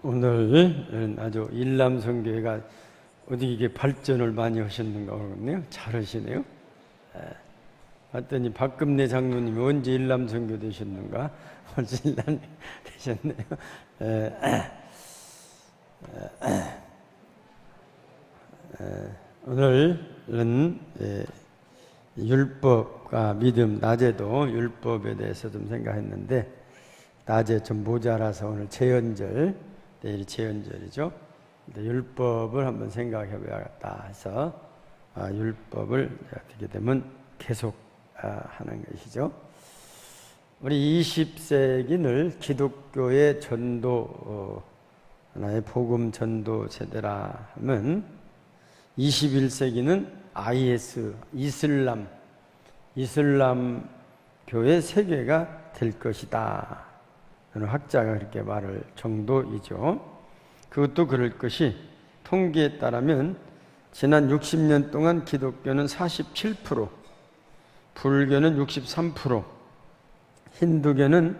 오늘 아주 일남선교회가 어디 이게 발전을 많이 하셨는가 모르겠네요. 잘하시네요. 봤더니 박금래 장로님이 언제 일남선교 되셨는가? 벌써 일남 되셨네요. 오늘은 율법과 믿음, 낮에도 율법에 대해서 좀 생각했는데 낮에 좀 모자라서 오늘 제헌절, 내일이 제헌절이죠. 율법을 한번 생각해 봐야겠다 해서 율법을 어떻게 되면 계속 하는 것이죠. 우리 20세기를 기독교의 전도, 하나의 복음 전도 세대라 하면 21세기는 IS, 이슬람 교회 세계가 될 것이다. 학자가 그렇게 말할 정도이죠. 그것도 그럴 것이 통계에 따르면 지난 60년 동안 기독교는 47%, 불교는 63%, 힌두교는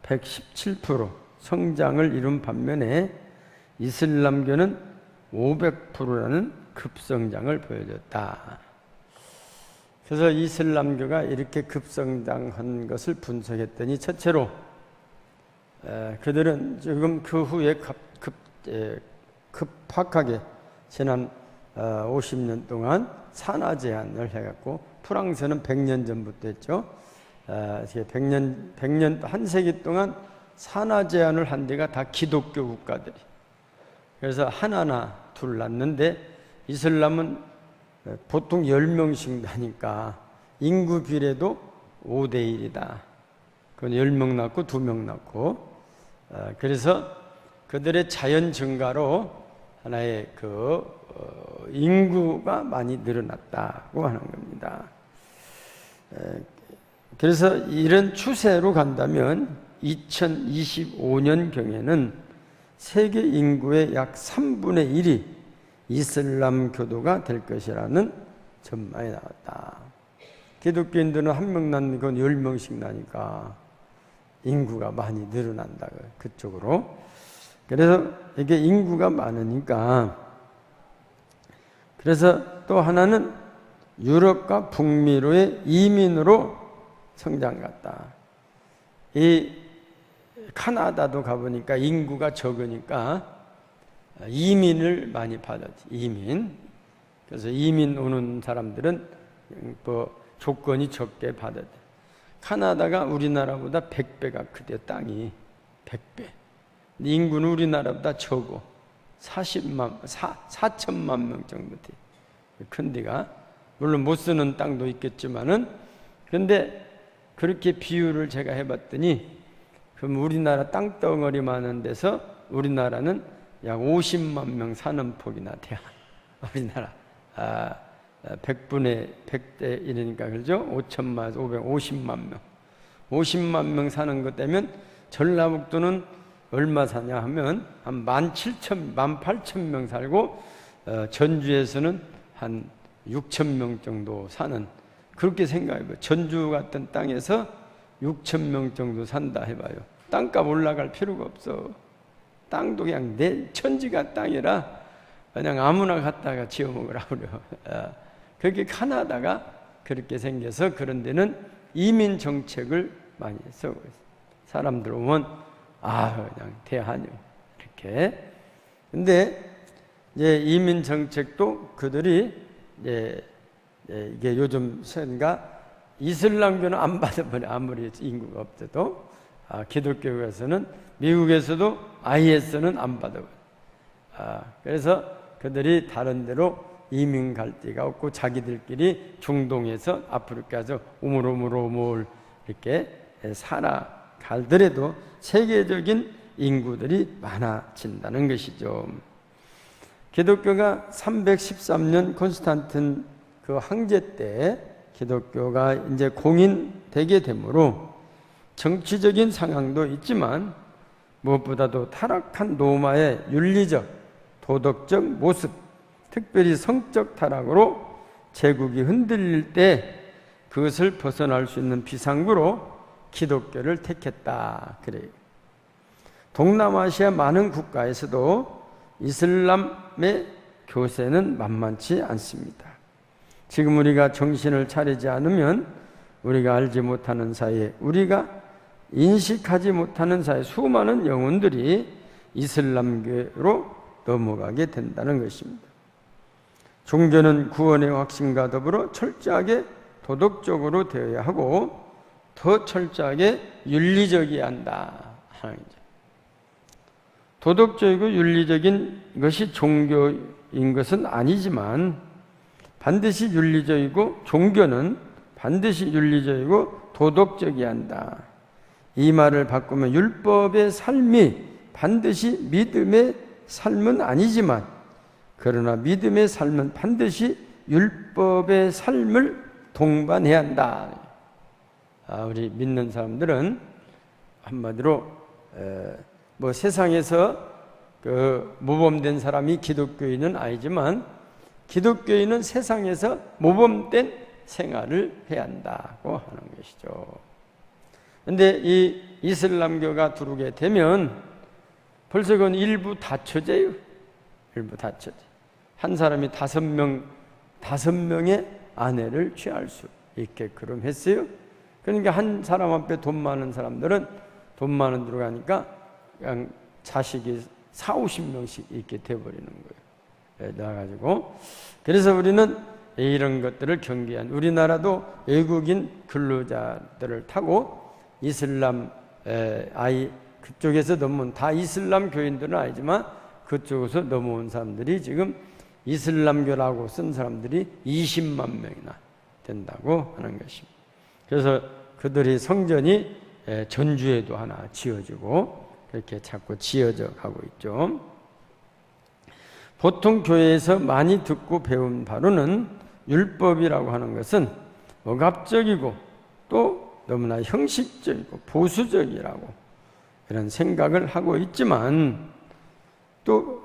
117% 성장을 이룬 반면에 이슬람교는 500%라는 급성장을 보여줬다. 그래서 이슬람교가 이렇게 급성장한 것을 분석했더니 첫째로 그들은 지금 그 후에 급박하게 지난 50년 동안 산화 제한을 해갖고 프랑스는 100년 전부터 했죠. 100년, 한 세기 동안 산화 제한을 한 데가 다 기독교 국가들이. 그래서 하나나 둘 낳는데 이슬람은 보통 10명씩 나니까 인구 비례도 5대 1이다. 그건 10명 낳고 2명 낳고. 그래서 그들의 자연 증가로 하나의 인구가 많이 늘어났다고 하는 겁니다. 그래서 이런 추세로 간다면 2025년경에는 세계 인구의 약 3분의 1이 이슬람 교도가 될 것이라는 전망이 나왔다. 기독교인들은 한 명 낳는 건 10명씩 나니까 인구가 많이 늘어난다. 그쪽으로. 그래서 이게 인구가 많으니까. 그래서 또 하나는 유럽과 북미로의 이민으로 성장 같다. 이 카나다도 가보니까 인구가 적으니까 이민을 많이 받았지. 이민. 그래서 이민 오는 사람들은 뭐 조건이 적게 받았대. 카나다가 우리나라보다 100배가 크대. 땅이 100배. 인구는 우리나라보다 적어. 4천만 명 정도 돼. 큰 데가. 물론 못 쓰는 땅도 있겠지만은, 근데 그렇게 비율을 제가 해봤더니, 그럼 우리나라 땅덩어리 많은 데서 우리나라는 약 50만 명 사는 폭이나 돼요. 우리나라. 100분의 100대 1이니까, 그죠? 50만 명. 50만 명 사는 것 되면 전라북도는 얼마 사냐 하면 한 18,000명 살고, 전주에서는 한 6,000명 정도 사는, 그렇게 생각해봐요. 전주 같은 땅에서 6,000명 정도 산다 해봐요. 땅값 올라갈 필요가 없어. 땅도 그냥 내 천지가 땅이라 그냥 아무나 갖다가 지어먹으라 그래요. 그렇게 카나다가 그렇게 생겨서 그런 데는 이민 정책을 많이 쓰고 있어요. 사람들 오면 그냥 대환영 이렇게. 근데 이제 이민 정책도 그들이 이제 이게 요즘 세가 이슬람교는 안 받아버려. 아무리 인구가 없어도. 기독교에서는, 미국에서도 IS는 안 받아버려. 그래서 그들이 다른 데로 이민 갈 데가 없고 자기들끼리 중동에서 아프리카에서 우물우물 이렇게 살아가더라도 세계적인 인구들이 많아진다는 것이죠. 기독교가 313년 콘스탄틴 그 황제 때 기독교가 이제 공인되게 되므로 정치적인 상황도 있지만 무엇보다도 타락한 로마의 윤리적, 도덕적 모습, 특별히 성적 타락으로 제국이 흔들릴 때 그것을 벗어날 수 있는 비상구로 기독교를 택했다 그래요. 동남아시아 많은 국가에서도 이슬람의 교세는 만만치 않습니다. 지금 우리가 정신을 차리지 않으면 우리가 알지 못하는 사이에, 우리가 인식하지 못하는 사이에 수많은 영혼들이 이슬람교로 넘어가게 된다는 것입니다. 종교는 구원의 확신과 더불어 철저하게 도덕적으로 되어야 하고 더 철저하게 윤리적이어야 한다 하는 거죠. 도덕적이고 윤리적인 것이 종교인 것은 아니지만 반드시 윤리적이고, 종교는 반드시 윤리적이고 도덕적이어야 한다. 이 말을 바꾸면 율법의 삶이 반드시 믿음의 삶은 아니지만, 그러나 믿음의 삶은 반드시 율법의 삶을 동반해야 한다. 우리 믿는 사람들은 한마디로 세상에서 모범된 사람이 기독교인은 아니지만, 기독교인은 세상에서 모범된 생활을 해야 한다고 하는 것이죠. 그런데 이 이슬람교가 들어오게 되면 벌써 그건 일부 다처제예요. 일부 다처제. 한 사람이 5명의 아내를 취할 수 있게끔 했어요. 그러니까 한 사람 앞에 돈 많은 사람들은 돈 많은 데로 가니까 그냥 자식이 40-50명씩 있게 돼버리는 거예요. 나가지고. 그래서 우리는 이런 것들을 경계한, 우리나라도 외국인 근로자들을 타고 이슬람 그쪽에서 넘어온, 다 이슬람 교인들은 아니지만 그쪽에서 넘어온 사람들이 지금 이슬람교라고 쓴 사람들이 20만 명이나 된다고 하는 것입니다. 그래서 그들이 성전이 전주에도 하나 지어지고 그렇게 자꾸 지어져 가고 있죠. 보통 교회에서 많이 듣고 배운 바로는 율법이라고 하는 것은 억압적이고 또 너무나 형식적이고 보수적이라고 이런 생각을 하고 있지만, 또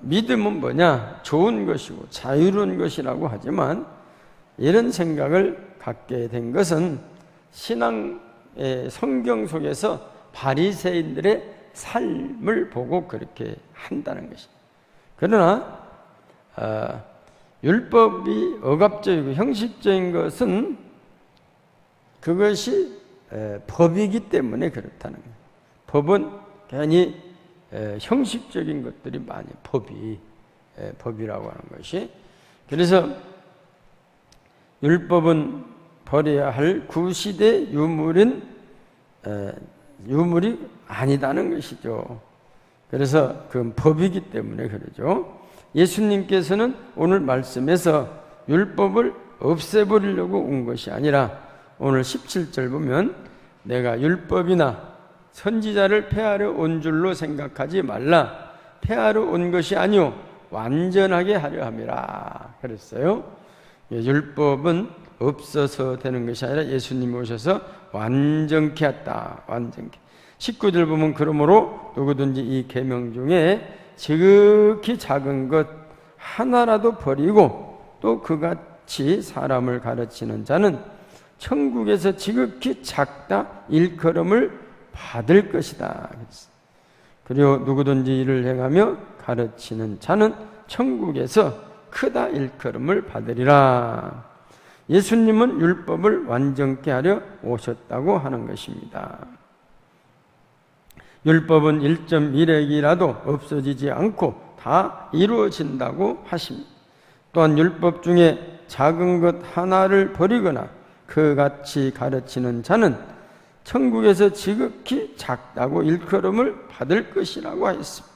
믿음은 뭐냐? 좋은 것이고 자유로운 것이라고 하지만, 이런 생각을 갖게 된 것은 신앙의 성경 속에서 바리새인들의 삶을 보고 그렇게 한다는 것입니다. 그러나 율법이 억압적이고 형식적인 것은 그것이 법이기 때문에 그렇다는 거예요. 법은 괜히 형식적인 것들이 많이 법이라고 하는 것이. 그래서 율법은 버려야 할 구시대 유물이 아니다는 것이죠. 그래서 그건 법이기 때문에 그러죠. 예수님께서는 오늘 말씀에서 율법을 없애버리려고 온 것이 아니라, 오늘 17절 보면 내가 율법이나 선지자를 폐하려 온 줄로 생각하지 말라. 폐하러 온 것이 아니오 완전하게 하려 함이라 그랬어요. 율법은 없어서 되는 것이 아니라 예수님이 오셔서 완전케 했다. 완전케. 19절 보면 그러므로 누구든지 이 계명 중에 지극히 작은 것 하나라도 버리고 또 그같이 사람을 가르치는 자는 천국에서 지극히 작다 일컬음을 받을 것이다. 그리고 누구든지 이를 행하며 가르치는 자는 천국에서 크다 일컬음을 받으리라. 예수님은 율법을 완전케 하려 오셨다고 하는 것입니다. 율법은 1.1핵이라도 없어지지 않고 다 이루어진다고 하십니다. 또한 율법 중에 작은 것 하나를 버리거나 그같이 가르치는 자는 천국에서 지극히 작다고 일컬음을 받을 것이라고 하였습니다.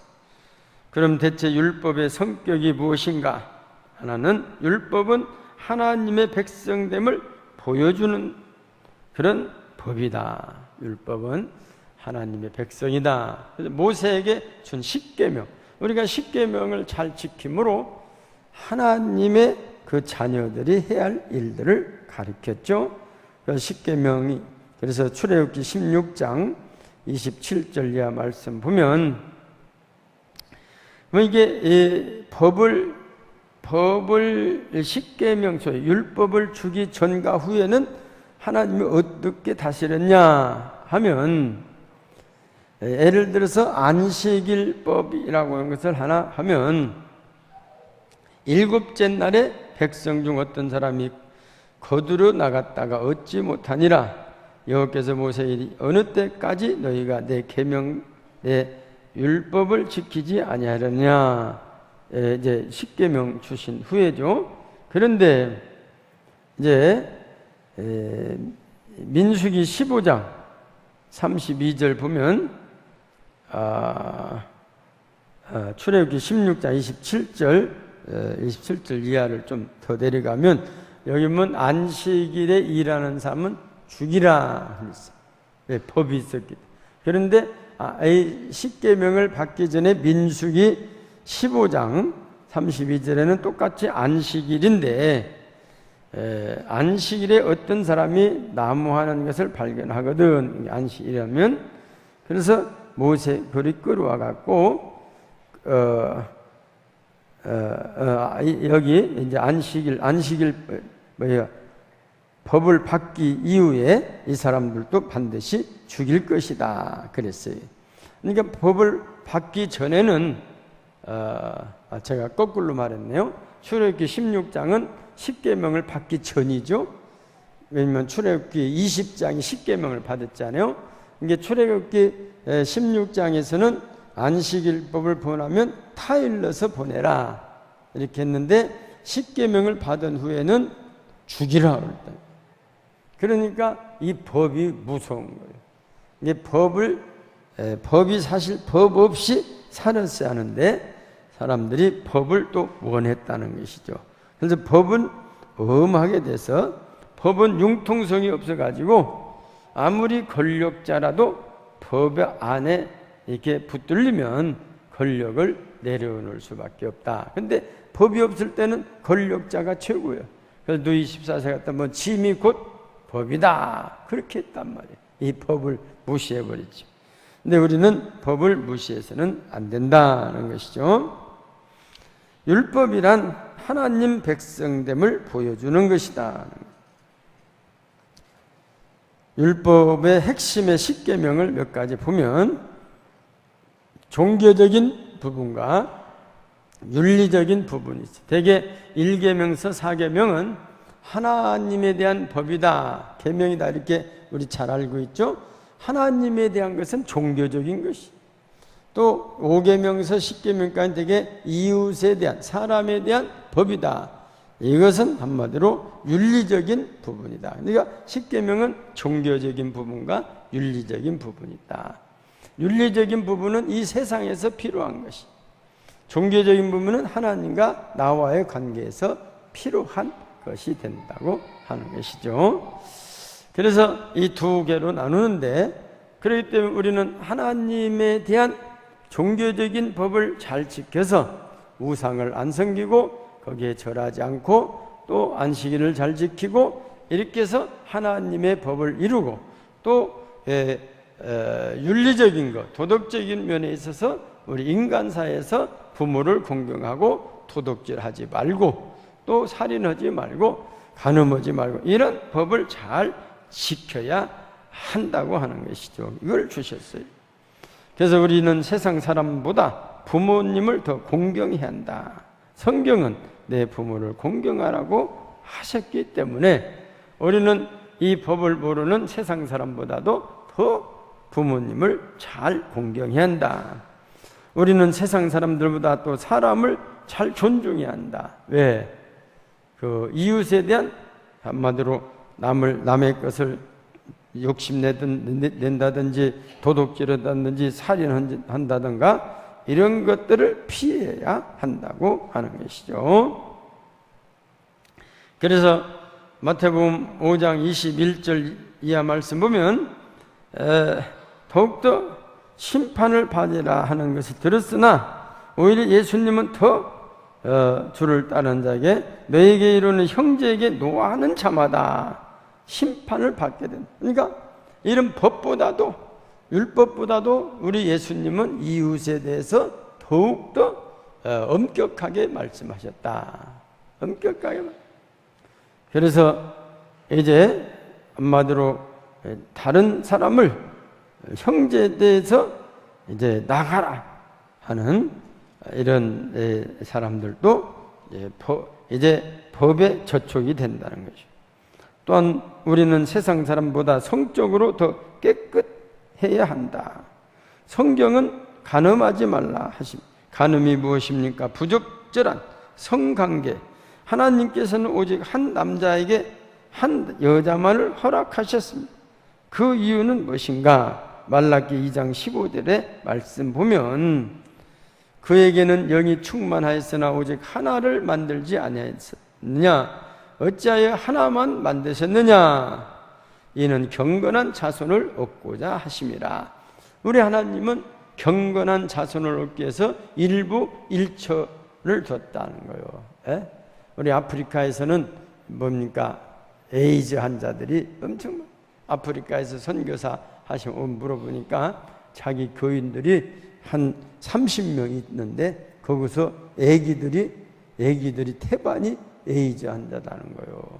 그럼 대체 율법의 성격이 무엇인가? 하나는 율법은 하나님의 백성됨을 보여주는 그런 법이다. 율법은 하나님의 백성이다. 그래서 모세에게 준 십계명, 우리가 십계명을 잘 지킴으로 하나님의 그 자녀들이 해야 할 일들을 가르쳤죠. 그 십계명이, 그래서 출애굽기 16장 27절 이하 말씀 보면 이게 법을 십계명, 소위 율법을 주기 전과 후에는 하나님이 어떻게 다스렸냐 하면 예를 들어서 안식일법이라고 하는 것을 하나 하면, 일곱째 날에 백성 중 어떤 사람이 거두러 나갔다가 얻지 못하니라. 여호와께서 모세에게 이르시되 어느 때까지 너희가 내 계명 내 율법을 지키지 아니하려냐. 이제 십계명 주신 후에죠. 그런데 이제 민수기 15장 32절 보면 출애굽기 16장 27절 이하를 좀 더 내려가면 여기 보면 안식일에 일하는 사람은 죽이라 했어요. 왜? 법이 있었기 때문에. 그런데 십계명을 받기 전에 민수기 15장 32절에는 똑같이 안식일인데, 안식일에 어떤 사람이 나무하는 것을 발견하거든. 안식일이라면. 그래서 모세 그리 끌어와 갖고 여기 이제 안식일 법을 받기 이후에 이 사람들도 반드시 죽일 것이다 그랬어요. 그러니까 법을 받기 전에는 제가 거꾸로 말했네요. 출애굽기 16장은 십계명을 받기 전이죠. 왜냐면 출애굽기 20장이 십계명을 받았잖아요. 이게 출애굽기 16장에서는 안식일법을 보내면 타일러서 보내라 이렇게 했는데, 십계명을 받은 후에는 죽이라 그랬다. 그러니까 이 법이 무서운 거예요. 이게 법이 사실 법 없이 살았어야 하는데 사람들이 법을 또 원했다는 것이죠. 그래서 법은 엄하게 돼서, 법은 융통성이 없어가지고 아무리 권력자라도 법 안에 이렇게 붙들리면 권력을 내려놓을 수밖에 없다. 근데 법이 없을 때는 권력자가 최고예요. 그래서 루이 14세 같은 뭐 짐이 곧 법이다 그렇게 했단 말이에요. 이 법을 무시해버리죠. 근데 우리는 법을 무시해서는 안 된다는 것이죠. 율법이란 하나님 백성됨을 보여주는 것이다. 율법의 핵심의 십계명을 몇 가지 보면 종교적인 부분과 윤리적인 부분이 있어요. 대개 1계명서 4계명은 하나님에 대한 법이다, 계명이다 이렇게 우리 잘 알고 있죠. 하나님에 대한 것은 종교적인 것이, 또 5계명서 10계명까지 되게 이웃에 대한, 사람에 대한 법이다. 이것은 한마디로 윤리적인 부분이다. 그러니까 10계명은 종교적인 부분과 윤리적인 부분이 있다. 윤리적인 부분은 이 세상에서 필요한 것이, 종교적인 부분은 하나님과 나와의 관계에서 필요한 것이 된다고 하는 것이죠. 그래서 이 두 개로 나누는데, 그렇기 때문에 우리는 하나님에 대한 종교적인 법을 잘 지켜서 우상을 안 섬기고 거기에 절하지 않고 또 안식일을 잘 지키고 이렇게 해서 하나님의 법을 이루고, 또 윤리적인 것, 도덕적인 면에 있어서 우리 인간사회에서 부모를 공경하고 도덕질하지 말고 또 살인하지 말고 간음하지 말고 이런 법을 잘 지켜야 한다고 하는 것이죠. 이걸 주셨어요. 그래서 우리는 세상 사람보다 부모님을 더 공경해야 한다. 성경은 내 부모를 공경하라고 하셨기 때문에 우리는 이 법을 모르는 세상 사람보다도 더 부모님을 잘 공경해야 한다. 우리는 세상 사람들보다 또 사람을 잘 존중해야 한다. 왜? 그 이웃에 대한, 한마디로 남의 것을 욕심낸다든지 도둑질한다든지 살인한다든가 이런 것들을 피해야 한다고 하는 것이죠. 그래서 마태복음 5장 21절 이하 말씀 보면 더욱더 심판을 받으라 하는 것을 들었으나 오히려 예수님은 더 주를 따르는 자에게 너에게 이르는 형제에게 노하는 자마다 심판을 받게 된다. 그러니까 이런 법보다도, 율법보다도 우리 예수님은 이웃에 대해서 더욱더 엄격하게 말씀하셨다. 엄격하게. 그래서 이제 한마디로 다른 사람을, 형제에 대해서 이제 나가라 하는 이런 사람들도 이제 법에 저촉이 된다는 거죠. 또한 우리는 세상 사람보다 성적으로 더 깨끗해야 한다. 성경은 간음하지 말라 하십니다. 간음이 무엇입니까? 부적절한 성관계. 하나님께서는 오직 한 남자에게 한 여자만을 허락하셨습니다. 그 이유는 무엇인가? 말라기 2장 15절의 말씀 보면 그에게는 영이 충만하였으나 오직 하나를 만들지 아니하였느냐? 어찌하여 하나만 만드셨느냐? 이는 경건한 자손을 얻고자 하심이라. 우리 하나님은 경건한 자손을 얻기 위해서 일부 일처를 뒀다는 거예요. 예? 우리 아프리카에서는 뭡니까? 에이즈 환자들이 엄청 많아요. 아프리카에서 선교사 하시면 물어보니까 자기 교인들이 한 30명 있는데 거기서 애기들이 태반이 에이즈 환자다는 거예요.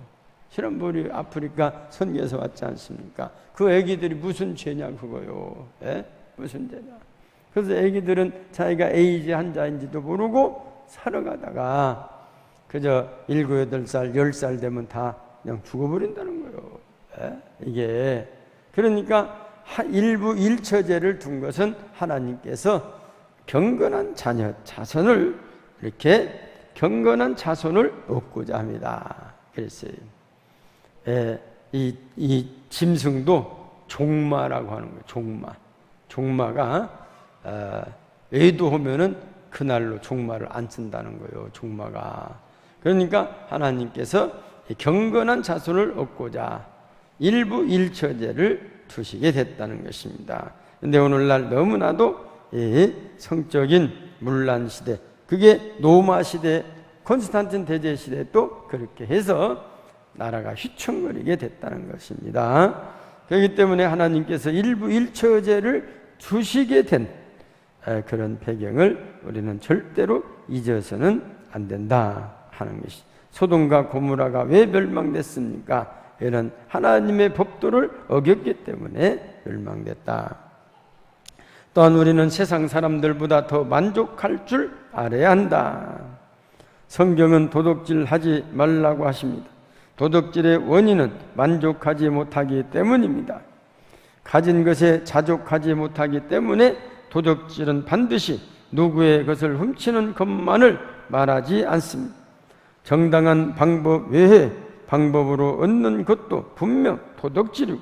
지난번에 아프리카 선교에서 왔지 않습니까? 그 애기들이 무슨 죄냐 그거요. 예? 무슨 죄냐. 그래서 애기들은 자기가 에이즈 환자인지도 모르고 살아가다가 그저 7, 8살, 10살 되면 다 그냥 죽어버린다는 거예요. 예? 이게 그러니까 일부 일처제를 둔 것은 하나님께서 경건한 자손을 이렇게 경건한 자손을 얻고자 합니다. 그랬어요. 이 짐승도 종마라고 하는 거예요. 종마가 애도하면은 그날로 종마를 안 쓴다는 거예요. 종마가. 그러니까 하나님께서 경건한 자손을 얻고자 일부 일처제를 두시게 됐다는 것입니다. 그런데 오늘날 너무나도 이 성적인 문란 시대, 그게 로마 시대, 콘스탄틴 대제 시대 또 그렇게 해서 나라가 휘청거리게 됐다는 것입니다. 그렇기 때문에 하나님께서 일부 일처제를 주시게 된 그런 배경을 우리는 절대로 잊어서는 안 된다 하는 것이. 소돔과 고모라가 왜 멸망됐습니까? 이런 하나님의 법도를 어겼기 때문에 멸망됐다. 또한 우리는 세상 사람들보다 더 만족할 줄 알아야 한다. 성경은 도둑질하지 말라고 하십니다. 도둑질의 원인은 만족하지 못하기 때문입니다. 가진 것에 자족하지 못하기 때문에 도둑질은 반드시 누구의 것을 훔치는 것만을 말하지 않습니다. 정당한 방법 외에 방법으로 얻는 것도 분명 도둑질이고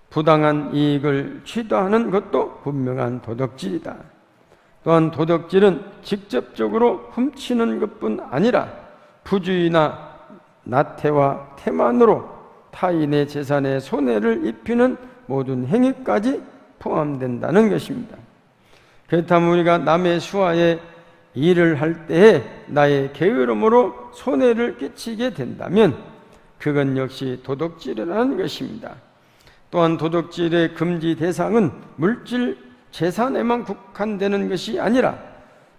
부당한 이익을 취도하는 것도 분명한 도둑질이다. 또한 도둑질은 직접적으로 훔치는 것뿐 아니라 부주의나 나태와 태만으로 타인의 재산에 손해를 입히는 모든 행위까지 포함된다는 것입니다. 그렇다면 우리가 남의 수하에 일을 할 때에 나의 게으름으로 손해를 끼치게 된다면 그건 역시 도둑질이라는 것입니다. 또한 도둑질의 금지 대상은 물질 재산에만 국한되는 것이 아니라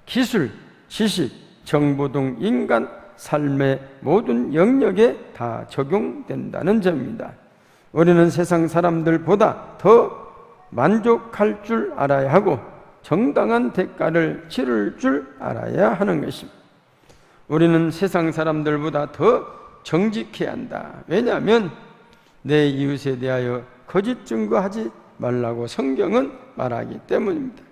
기술, 지식, 정보 등 인간 삶의 모든 영역에 다 적용된다는 점입니다. 우리는 세상 사람들보다 더 만족할 줄 알아야 하고 정당한 대가를 치를 줄 알아야 하는 것입니다. 우리는 세상 사람들보다 더 정직해야 한다. 왜냐하면 내 이웃에 대하여 거짓 증거하지 말라고 성경은 말하기 때문입니다.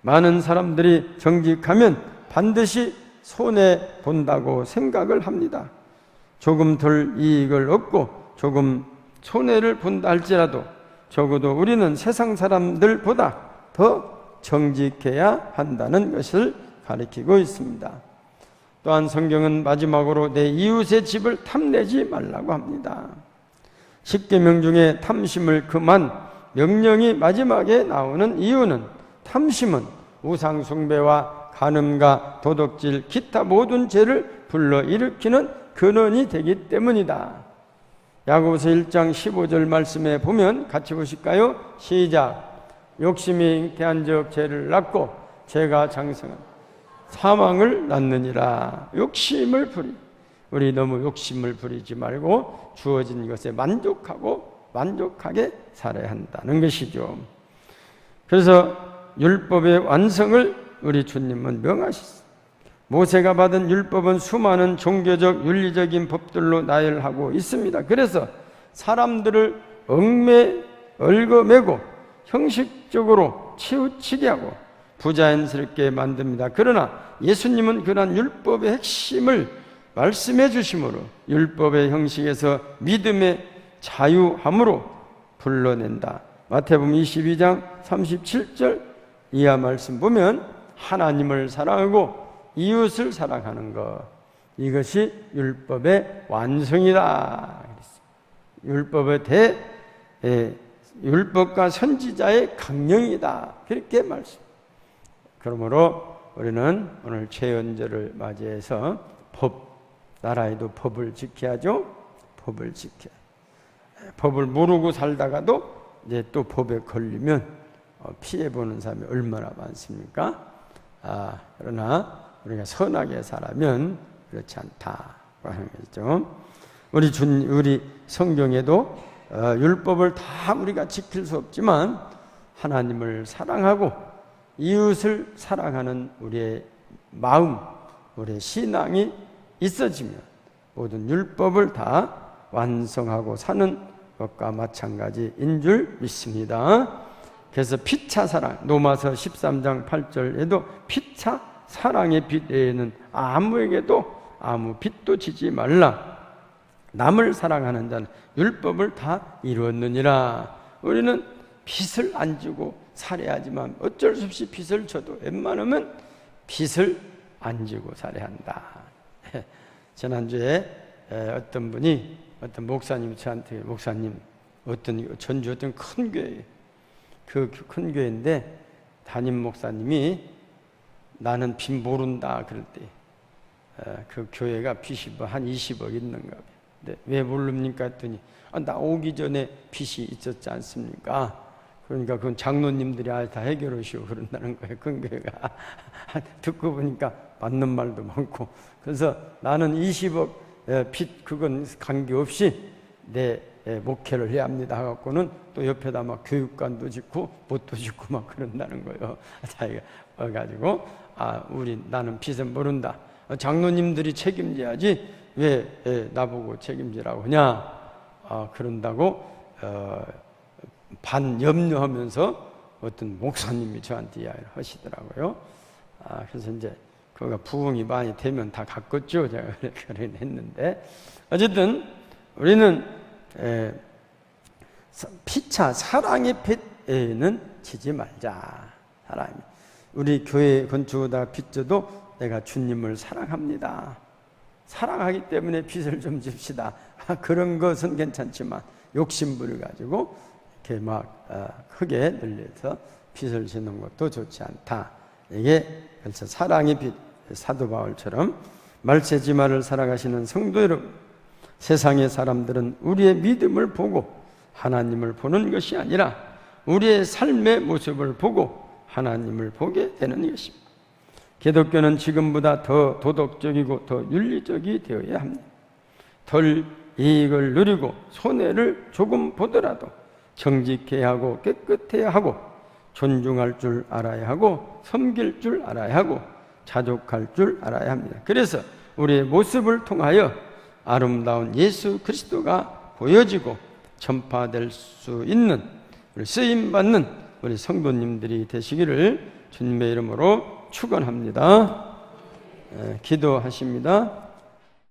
많은 사람들이 정직하면 반드시 손해본다고 생각을 합니다. 조금 덜 이익을 얻고 조금 손해를 본다 할지라도 적어도 우리는 세상 사람들보다 더 정직해야 한다는 것을 가리키고 있습니다. 또한 성경은 마지막으로 내 이웃의 집을 탐내지 말라고 합니다. 10계명 중에 탐심을 금한 명령이 마지막에 나오는 이유는 탐심은 우상 숭배와 간음과 도둑질, 기타 모든 죄를 불러일으키는 근원이 되기 때문이다. 야고보서 1장 15절 말씀에 보면 같이 보실까요? 시작. 욕심이 잉태한 적 죄를 낳고 죄가 장성한 사망을 낳느니라. 욕심을 부리. 우리 너무 욕심을 부리지 말고 주어진 것에 만족하게 살아야 한다는 것이죠. 그래서 율법의 완성을 우리 주님은 명하셨습니다. 모세가 받은 율법은 수많은 종교적 윤리적인 법들로 나열하고 있습니다. 그래서 사람들을 얽어매고 형식적으로 치우치게 하고 부자연스럽게 만듭니다. 그러나 예수님은 그러한 율법의 핵심을 말씀해 주심으로 율법의 형식에서 믿음의 자유함으로 불러낸다. 마태복음 22장 37절 이하 말씀 보면 하나님을 사랑하고 이웃을 사랑하는 것, 이것이 율법의 완성이다. 율법의 율법과 선지자의 강령이다. 그렇게 말씀. 그러므로 우리는 오늘 최연절을 맞이해서 나라에도 법을 지켜야죠. 법을 지켜야. 법을 모르고 살다가도 이제 또 법에 걸리면 피해보는 사람이 얼마나 많습니까? 그러나 우리가 선하게 살아면 그렇지 않다고 하는 거죠. 우리 성경에도 율법을 다 우리가 지킬 수 없지만 하나님을 사랑하고 이웃을 사랑하는 우리의 마음, 우리의 신앙이 있어지면 모든 율법을 다 완성하고 사는 것과 마찬가지인 줄 믿습니다. 그래서 피차 사랑, 로마서 13장 8절에도 피차 사랑의 빛 외에는 아무에게도 아무 빚도 지지 말라. 남을 사랑하는 자는 율법을 다 이루었느니라. 우리는 빚을 안 지고 살아야지만 어쩔 수 없이 빚을 져도 웬만하면 빚을 안 지고 살아야 한다. 지난주에 어떤 분이 어떤 목사님이 저한테 목사님 전주 어떤 큰 교회 그 큰 교회인데 담임 목사님이 나는 빚 모른다 그럴 때 그 교회가 빚이 한 20억 있는가 봐요. 근데 왜 모릅니까 했더니 나 오기 전에 빚이 있었지 않습니까? 그러니까 그건 장로님들이 다 해결하시오 그런다는 거예요. 큰 교회가 듣고 보니까 맞는 말도 많고 그래서 나는 20억 빚 그건 관계없이 내 목회를 해야 합니다 하갖고는 또 옆에다 막 교육관도 짓고 못도 짓고 막 그런다는 거예요. 자기가 와가지고 나는 빚은 모른다. 장로님들이 책임져야지 왜 나보고 책임지라고 하냐. 그런다고 반염려하면서 어떤 목사님이 저한테 이야기를 하시더라고요. 그래서 이제 그가 부흥이 많이 되면 다 갔겠죠. 제가 그러긴 했는데 어쨌든 우리는 피차 사랑의 빚에는 지지 말자. 사랑이 우리 교회 건축하다 빚져도 내가 주님을 사랑합니다. 사랑하기 때문에 빚을 좀 집시다. 그런 것은 괜찮지만 욕심부려 가지고 이렇게 막 크게 늘려서 빚을 지는 것도 좋지 않다. 이게 그래서 사랑의 빚 사도 바울처럼 말세지마를 살아가시는 성도 여러분, 세상의 사람들은 우리의 믿음을 보고 하나님을 보는 것이 아니라 우리의 삶의 모습을 보고 하나님을 보게 되는 것입니다. 기독교는 지금보다 더 도덕적이고 더 윤리적이 되어야 합니다. 덜 이익을 누리고 손해를 조금 보더라도 정직해야 하고 깨끗해야 하고 존중할 줄 알아야 하고 섬길 줄 알아야 하고 자족할 줄 알아야 합니다. 그래서 우리의 모습을 통하여 아름다운 예수 그리스도가 보여지고 전파될 수 있는 쓰임받는 우리 성도님들이 되시기를 주님의 이름으로 축원합니다. 기도하십니다.